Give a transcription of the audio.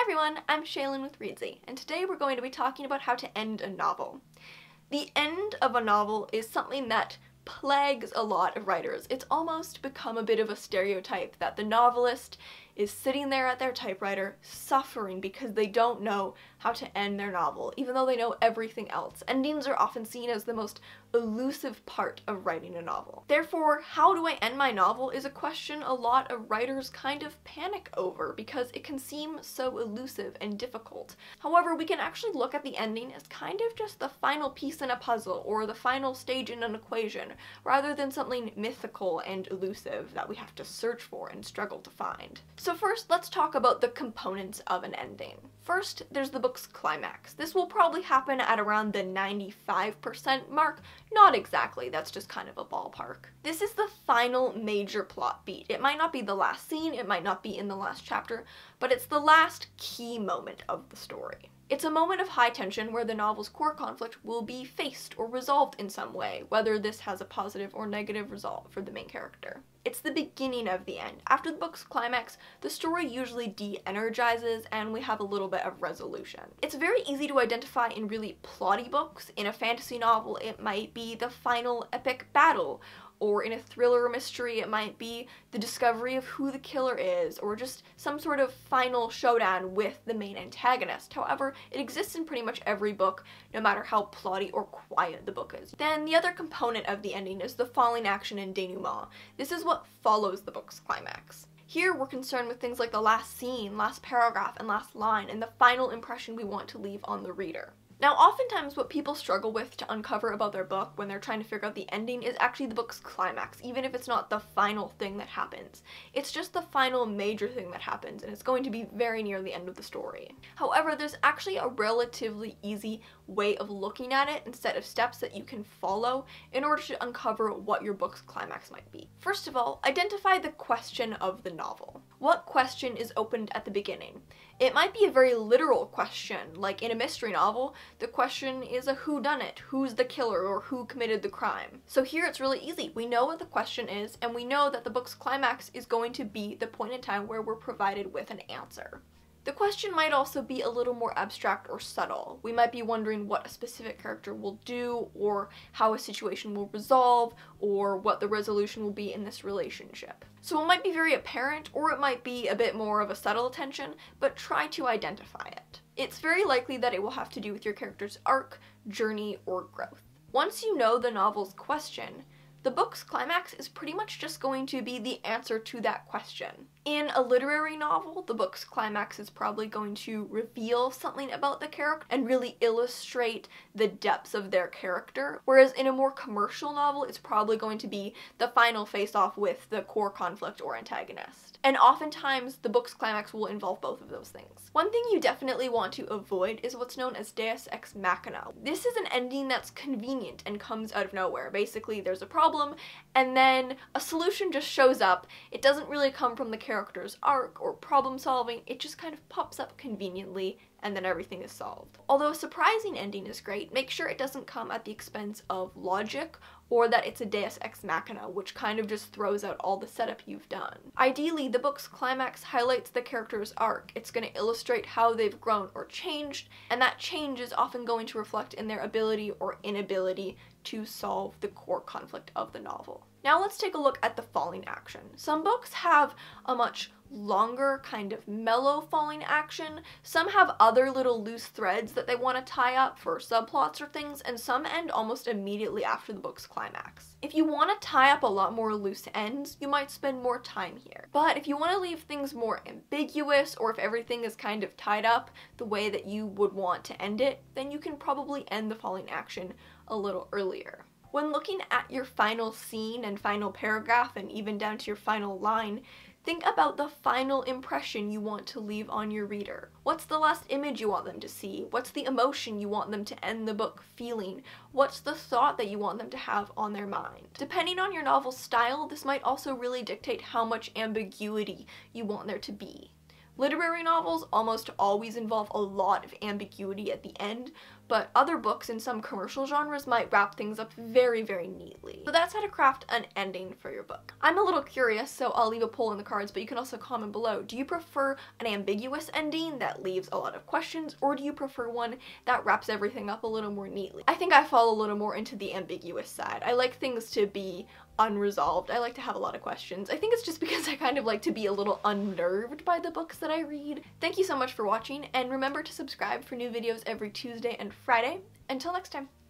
everyone, I'm Shaylin with Reedsy, and today we're going to be talking about how to end a novel. The end of a novel is something that plagues a lot of writers. It's almost become a bit of a stereotype that the novelist is sitting there at their typewriter suffering because they don't know how to end their novel, even though they know everything else. Endings are often seen as the most elusive part of writing a novel. Therefore, how do I end my novel is a question a lot of writers kind of panic over because it can seem so elusive and difficult. However, we can actually look at the ending as kind of just the final piece in a puzzle or the final stage in an equation, rather than something mythical and elusive that we have to search for and struggle to find. So first, let's talk about the components of an ending. First, there's the book's climax. This will probably happen at around the 95% mark. Not exactly, that's just kind of a ballpark. This is the final major plot beat. It might not be the last scene, it might not be in the last chapter, but it's the last key moment of the story. It's a moment of high tension where the novel's core conflict will be faced or resolved in some way, whether this has a positive or negative result for the main character. It's the beginning of the end. After the book's climax, the story usually de-energizes and we have a little bit of resolution. It's very easy to identify in really plotty books. In a fantasy novel, it might be the final epic battle, or in a thriller or mystery, it might be the discovery of who the killer is, or just some sort of final showdown with the main antagonist. However, it exists in pretty much every book, no matter how plotty or quiet the book is. Then the other component of the ending is the falling action and denouement. This is what follows the book's climax. Here, we're concerned with things like the last scene, last paragraph, and last line, and the final impression we want to leave on the reader. Now, oftentimes what people struggle with to uncover about their book when they're trying to figure out the ending is actually the book's climax, even if it's not the final thing that happens. It's just the final major thing that happens, and it's going to be very near the end of the story. However, there's actually a relatively easy way of looking at it and set of steps that you can follow in order to uncover what your book's climax might be. First of all, identify the question of the novel. What question is opened at the beginning? It might be a very literal question, like in a mystery novel, the question is a whodunit, who's the killer or who committed the crime. So here it's really easy. We know what the question is, and we know that the book's climax is going to be the point in time where we're provided with an answer. The question might also be a little more abstract or subtle. We might be wondering what a specific character will do, or how a situation will resolve, or what the resolution will be in this relationship. So it might be very apparent, or it might be a bit more of a subtle attention, but try to identify it. It's very likely that it will have to do with your character's arc, journey, or growth. Once you know the novel's question, the book's climax is pretty much just going to be the answer to that question. In a literary novel, the book's climax is probably going to reveal something about the character and really illustrate the depths of their character, whereas in a more commercial novel, it's probably going to be the final face-off with the core conflict or antagonist. And oftentimes, the book's climax will involve both of those things. One thing you definitely want to avoid is what's known as deus ex machina. This is an ending that's convenient and comes out of nowhere. Basically, there's a problem, and then a solution just shows up. It doesn't really come from the character's arc or problem solving, it just kind of pops up conveniently and then everything is solved. Although a surprising ending is great, make sure it doesn't come at the expense of logic or that it's a deus ex machina, which kind of just throws out all the setup you've done. Ideally, the book's climax highlights the character's arc. It's going to illustrate how they've grown or changed, and that change is often going to reflect in their ability or inability to solve the core conflict of the novel. Now let's take a look at the falling action. Some books have a much longer, kind of mellow falling action. Some have other little loose threads that they want to tie up for subplots or things, and some end almost immediately after the book's climax. If you want to tie up a lot more loose ends, you might spend more time here. But if you want to leave things more ambiguous, or if everything is kind of tied up the way that you would want to end it, then you can probably end the falling action a little earlier. When looking at your final scene and final paragraph and even down to your final line, think about the final impression you want to leave on your reader. What's the last image you want them to see? What's the emotion you want them to end the book feeling? What's the thought that you want them to have on their mind? Depending on your novel's style, this might also really dictate how much ambiguity you want there to be. Literary novels almost always involve a lot of ambiguity at the end, but other books in some commercial genres might wrap things up very, very neatly. So that's how to craft an ending for your book. I'm a little curious, so I'll leave a poll in the cards, but you can also comment below. Do you prefer an ambiguous ending that leaves a lot of questions, or do you prefer one that wraps everything up a little more neatly? I think I fall a little more into the ambiguous side. I like things to be unresolved. I like to have a lot of questions. I think it's just because I kind of like to be a little unnerved by the books that I read. Thank you so much for watching, and remember to subscribe for new videos every Tuesday and Friday. Until next time.